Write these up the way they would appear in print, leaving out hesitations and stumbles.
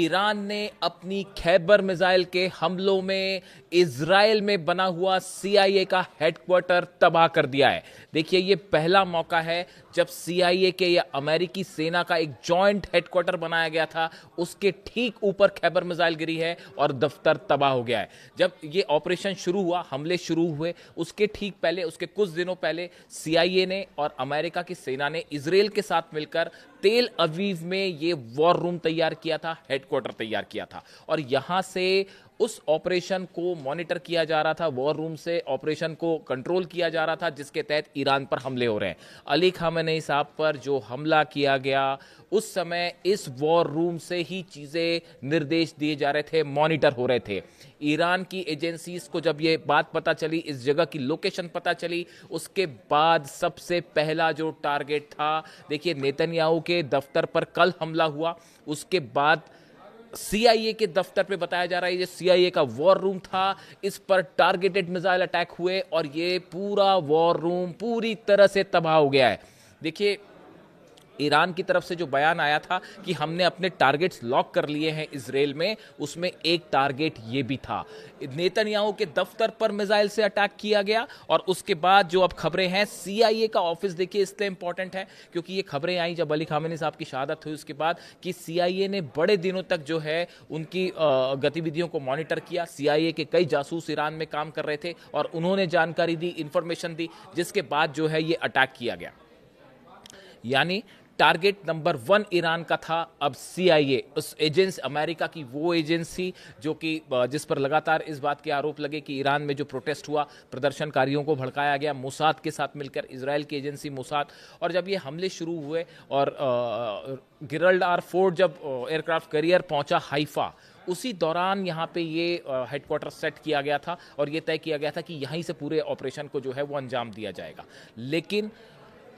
Iran ने अपनी Khyber missile के हमलों में इजराइल में बना हुआ सीआईए का हेडक्वार्टर तबाह कर दिया है। देखिए, ये पहला मौका है जब सीआईए के या अमेरिकी सेना का एक जॉइंट हेडक्वार्टर बनाया गया था, उसके ठीक ऊपर खैबर मिसाइल गिरी है और दफ्तर तबाह हो गया है। जब ये ऑपरेशन शुरू हुआ, हमले शुरू हुए, उसके ठीक पहले, उसके कुछ दिनों पहले सीआईए ने और अमेरिका की सेना ने इजराइल के साथ मिलकर तेल अवीव में ये वॉर रूम तैयार किया था, हेडक्वार्टर तैयार किया था और यहां से उस ऑपरेशन को मॉनिटर किया जा रहा था, वॉर रूम से ऑपरेशन को कंट्रोल किया जा रहा था जिसके तहत ईरान पर हमले हो रहे हैं। अली खामेनेई साहब पर जो हमला किया गया, उस समय इस वॉर रूम से ही चीजें निर्देश दिए जा रहे थे, मॉनिटर हो रहे थे। ईरान की एजेंसीज को जब ये बात पता चली, इस जगह की लोकेशन पता चली, उसके बाद सबसे पहला जो टारगेट था, देखिए नेतन्याहू के दफ्तर पर कल हमला हुआ, उसके बाद सीआईए के दफ्तर पे बताया जा रहा है ये सीआईए का वॉर रूम था, इस पर टारगेटेड मिसाइल अटैक हुए और ये पूरा वॉर रूम पूरी तरह से तबाह हो गया है। देखिए, ईरान की तरफ से जो बयान आया था कि हमने अपने टारगेट्स लॉक कर लिए हैं इजराइल में, उसमें एक टारगेट ये भी था, नेतन्याहू के दफ्तर पर मिसाइल से अटैक किया गया। और उसके बाद जो अब खबरें हैं, सीआईए का ऑफिस, देखिए इसलिए इंपॉर्टेंट है क्योंकि ये खबरें आई जब अली खामेनी साहब की शहादत हुई उसके बाद कि सीआईए ने बड़े दिनों तक जो है उनकी गतिविधियों को मॉनिटर किया। सीआईए के कई जासूस ईरान में काम कर रहे थे और उन्होंने जानकारी दी, इंफॉर्मेशन दी, जिसके बाद जो है ये अटैक किया गया। यानी टारगेट नंबर 1 ईरान का था। अब सीआईए, उस एजेंसी, अमेरिका की वो एजेंसी जो कि जिस पर लगातार इस बात के आरोप लगे कि ईरान में जो प्रोटेस्ट हुआ, प्रदर्शनकारियों को भड़काया गया, मोसाद के साथ मिलकर, इजराइल की एजेंसी मोसाद। और जब ये हमले शुरू हुए और गिरल्ड आर फोर्ड जब एयरक्राफ्ट कैरियर पहुंचा हाइफा, उसी दौरान यहाँ पे ये हेडक्वार्टर सेट किया गया था और ये तय किया गया था कि यहीं से पूरे ऑपरेशन को जो है वो अंजाम दिया जाएगा। लेकिन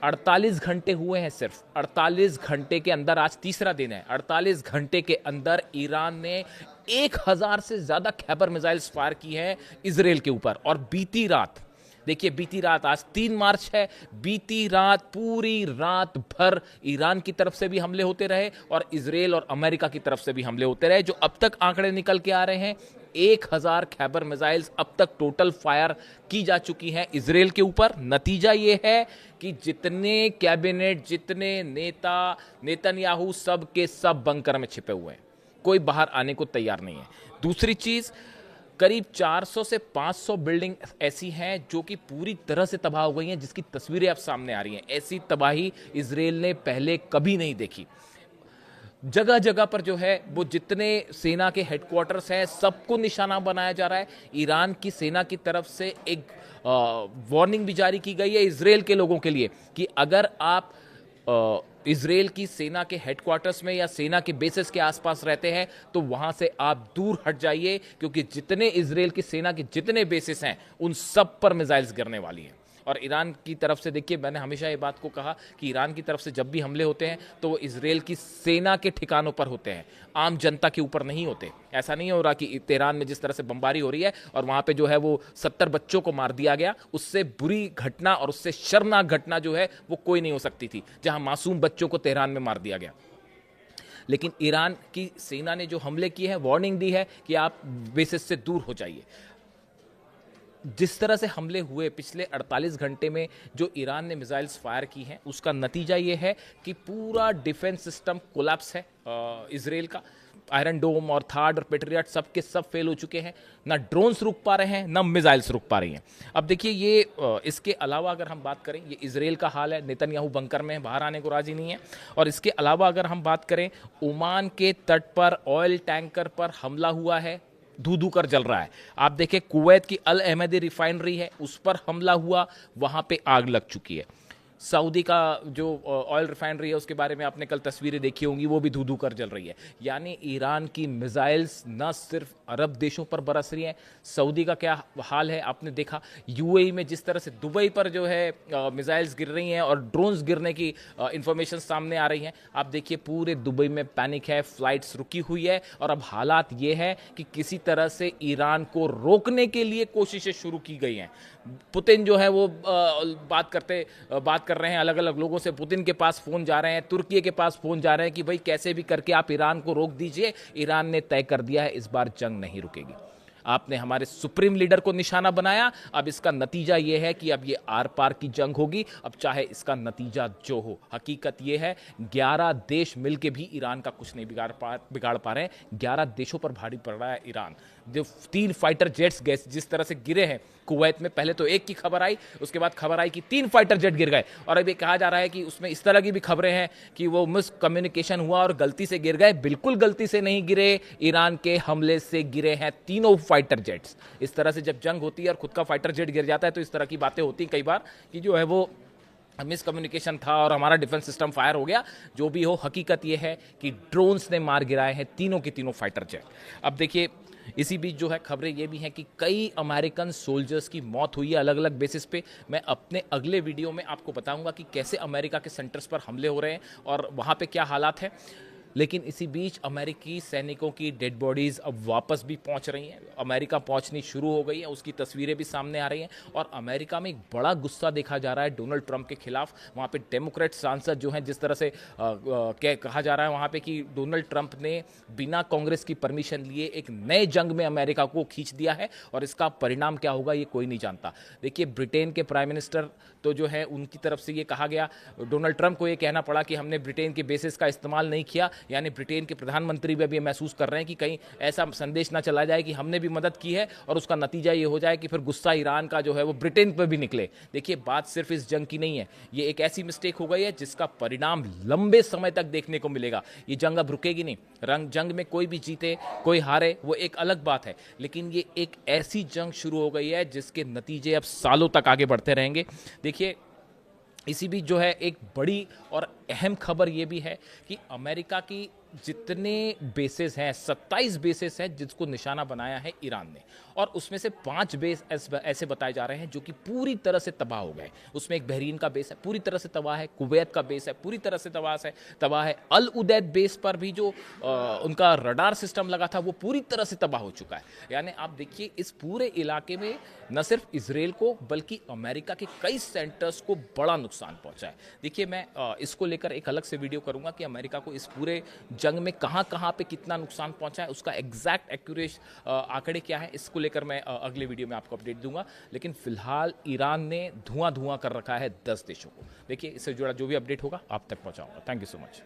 48 घंटे हुए हैं, सिर्फ 48 घंटे के अंदर, आज तीसरा दिन है, 48 घंटे के अंदर ईरान ने 1000 से ज्यादा खैबर मिसाइल्स फायर की हैं इजराइल के ऊपर। और बीती रात, देखिए बीती रात, आज 3 मार्च है, बीती रात पूरी रात भर ईरान की तरफ से भी हमले होते रहे और इजराइल और अमेरिका की तरफ से भी हमले होते रहे। जो अब तक आंकड़े निकल के आ रहे हैं, 1000 खैबर मिसाइल्स अब तक टोटल फायर की जा चुकी हैं इजराइल के ऊपर। नतीजा ये है कि जितने कैबिनेट, जितने नेता, नेतन्याहू सब के सब बंकर में छिपे हुए हैं, कोई बाहर आने को तैयार नहीं है। दूसरी चीज, करीब 400 से 500 बिल्डिंग ऐसी हैं जो कि पूरी तरह से तबाह हो गई हैं, जिसकी तस्वीरें अब सामने आ रही हैं। ऐसी तबाही इजराइल ने पहले कभी नहीं देखी। जगह जगह पर जो है वो जितने सेना के हेडक्वार्टर्स हैं, सबको निशाना बनाया जा रहा है। ईरान की सेना की तरफ से एक वार्निंग भी जारी की गई है इजराइल के लोगों के लिए कि अगर आप इजराइल की सेना के हेडक्वार्टर्स में या सेना के बेसिस के आसपास रहते हैं तो वहां से आप दूर हट जाइए, क्योंकि जितने इजराइल की सेना के जितने बेसिस हैं उन सब पर मिसाइल्स गिरने वाली हैं। और ईरान की तरफ से, देखिए मैंने हमेशा ये बात को कहा कि ईरान की तरफ से जब भी हमले होते हैं तो वो इजराइल की सेना के ठिकानों पर होते हैं, आम जनता के ऊपर नहीं होते। ऐसा नहीं हो रहा कि तेहरान में जिस तरह से बमबारी हो रही है और वहां पे जो है वो 70 बच्चों को मार दिया गया, उससे बुरी घटना और उससे शर्मनाक घटना जो है वो कोई नहीं हो सकती थी, जहां मासूम बच्चों को तेहरान में मार दिया गया। लेकिन ईरान की सेना ने जो हमले किए हैं, वार्निंग दी है कि आप बेसिस से दूर हो जाइए। जिस तरह से हमले हुए पिछले 48 घंटे में, जो ईरान ने मिसाइल्स फायर की हैं, उसका नतीजा ये है कि पूरा डिफेंस सिस्टम कोलैप्स है इजराइल का। आयरन डोम और थार्ड और पेट्रियट सब के सब फेल हो चुके हैं, ना ड्रोन्स रुक पा रहे हैं, ना मिसाइल्स रुक पा रही हैं। अब देखिए ये इसके अलावा अगर हम बात करें, ये इजराइल का हाल है, नेतन्याहू बंकर में बाहर आने को राजी नहीं है। और इसके अलावा अगर हम बात करें, ओमान के तट पर ऑयल टैंकर पर हमला हुआ है, धू धू कर जल रहा है। आप देखें, कुवैत की अल अहमदी रिफाइनरी है, उस पर हमला हुआ, वहां पे आग लग चुकी है। सऊदी का जो ऑयल रिफाइनरी है उसके बारे में आपने कल तस्वीरें देखी होंगी, वो भी धू धू कर जल रही है। यानी ईरान की मिसाइल्स न सिर्फ अरब देशों पर बरस रही हैं, सऊदी का क्या हाल है आपने देखा, यूएई में जिस तरह से दुबई पर जो है मिसाइल्स गिर रही हैं और ड्रोन्स गिरने की इंफॉर्मेशन सामने आ रही हैं। आप देखिए पूरे दुबई में पैनिक है, फ्लाइट्स रुकी हुई है और अब हालात ये है कि किसी तरह से ईरान को रोकने के लिए कोशिशें शुरू की गई हैं। पुतिन जो है वो बात बात कर रहे हैं अलग अलग लोगों से, पुतिन के पास फोन जा रहे हैं, तुर्की के पास फोन जा रहे हैं कि भाई कैसे भी करके आप ईरान को रोक दीजिए। ईरान ने तय कर दिया है इस बार जंग नहीं रुकेगी। आपने हमारे सुप्रीम लीडर को निशाना बनाया, अब इसका नतीजा यह है कि अब ये आर पार की जंग होगी। अब चाहे इसका नतीजा जो हो, हकीकत यह है 11 देश मिलके भी ईरान का कुछ नहीं बिगाड़ पा रहे हैं। 11 देशों पर भारी पड़ रहा है ईरान। जो 3 फाइटर जेट्स गैस जिस तरह से गिरे हैं कुवैत में, पहले तो एक की खबर आई, उसके बाद खबर आई कि 3 फाइटर जेट गिर गए, और अब ये कहा जा रहा है कि उसमें इस तरह की भी खबरें हैं कि वो मिसकम्युनिकेशन हुआ और गलती से गिर गए। बिल्कुल गलती से नहीं गिरे, ईरान के हमले से गिरे हैं तीनों फाइटर जेट्स। इस तरह से जब जंग होती है और खुद का फाइटर जेट गिर जाता है तो इस तरह की बातें होती कई बार कि जो है वो मिसकम्युनिकेशन था और हमारा डिफेंस सिस्टम फायर हो गया। जो भी हो, हकीकत यह है कि ड्रोन्स ने मार गिराए हैं तीनों के तीनों फाइटर जेट। अब देखिए, इसी बीच जो है खबरें ये भी हैं कि कई अमेरिकन सोल्जर्स की मौत हुई है अलग अलग बेसिस पे। मैं अपने अगले वीडियो में आपको बताऊंगा कि कैसे अमेरिका के सेंटर्स पर हमले हो रहे हैं और वहाँ पे क्या हालात हैं। लेकिन इसी बीच अमेरिकी सैनिकों की डेड बॉडीज़ अब वापस भी पहुंच रही हैं, अमेरिका पहुंचनी शुरू हो गई है, उसकी तस्वीरें भी सामने आ रही हैं। और अमेरिका में एक बड़ा गुस्सा देखा जा रहा है डोनाल्ड ट्रंप के खिलाफ। वहाँ पे डेमोक्रेट सांसद जो हैं, जिस तरह से कहा जा रहा है वहाँ पे कि डोनाल्ड ट्रंप ने बिना कांग्रेस की परमिशन लिए एक नए जंग में अमेरिका को खींच दिया है, और इसका परिणाम क्या होगा ये कोई नहीं जानता। देखिए, ब्रिटेन के प्राइम मिनिस्टर तो जो है उनकी तरफ से ये कहा गया, डोनाल्ड ट्रंप को ये कहना पड़ा कि हमने ब्रिटेन के बेसिस का इस्तेमाल नहीं किया। यानी ब्रिटेन के प्रधानमंत्री भी अब ये महसूस कर रहे हैं कि कहीं ऐसा संदेश ना चला जाए कि हमने भी मदद की है और उसका नतीजा ये हो जाए कि फिर गुस्सा ईरान का जो है वो ब्रिटेन पर भी निकले। देखिए, बात सिर्फ इस जंग की नहीं है, ये एक ऐसी मिस्टेक हो गई है जिसका परिणाम लंबे समय तक देखने को मिलेगा। ये जंग अब रुकेगी नहीं। जंग में कोई भी जीते कोई हारे वो एक अलग बात है, लेकिन ये एक ऐसी जंग शुरू हो गई है जिसके नतीजे अब सालों तक आगे बढ़ते रहेंगे। देखिए, इसी बीच जो है एक बड़ी और अहम खबर ये भी है कि अमेरिका की जितने बेसेस हैं, 27 बेसेस हैं जिसको निशाना बनाया है ईरान ने, और उसमें से 5 बेस ऐसे बताए जा रहे हैं जो कि पूरी तरह से तबाह हो गए। उसमें एक बहरीन का बेस है, पूरी तरह से तबाह है। कुवैत का बेस है, पूरी तरह से तबाह है। अल उदैद बेस पर भी जो उनका रडार सिस्टम लगा था वो पूरी तरह से तबाह हो चुका है। यानी आप देखिए, इस पूरे इलाके में न सिर्फ इजराइल को बल्कि अमेरिका के कई सेंटर्स को बड़ा नुकसान पहुंचा है। देखिए, मैं इसको लेकर एक अलग से वीडियो करूंगा कि अमेरिका को इस पूरे जंग में कहां पे कितना नुकसान पहुंचा है, उसका एग्जैक्ट एक्यूरेट आंकड़े क्या है, इसको लेकर मैं अगले वीडियो में आपको अपडेट दूंगा। लेकिन फिलहाल ईरान ने धुआं कर रखा है 10 देशों को। देखिए, इससे जुड़ा जो भी अपडेट होगा आप तक पहुंचाऊंगा। Thank you so much.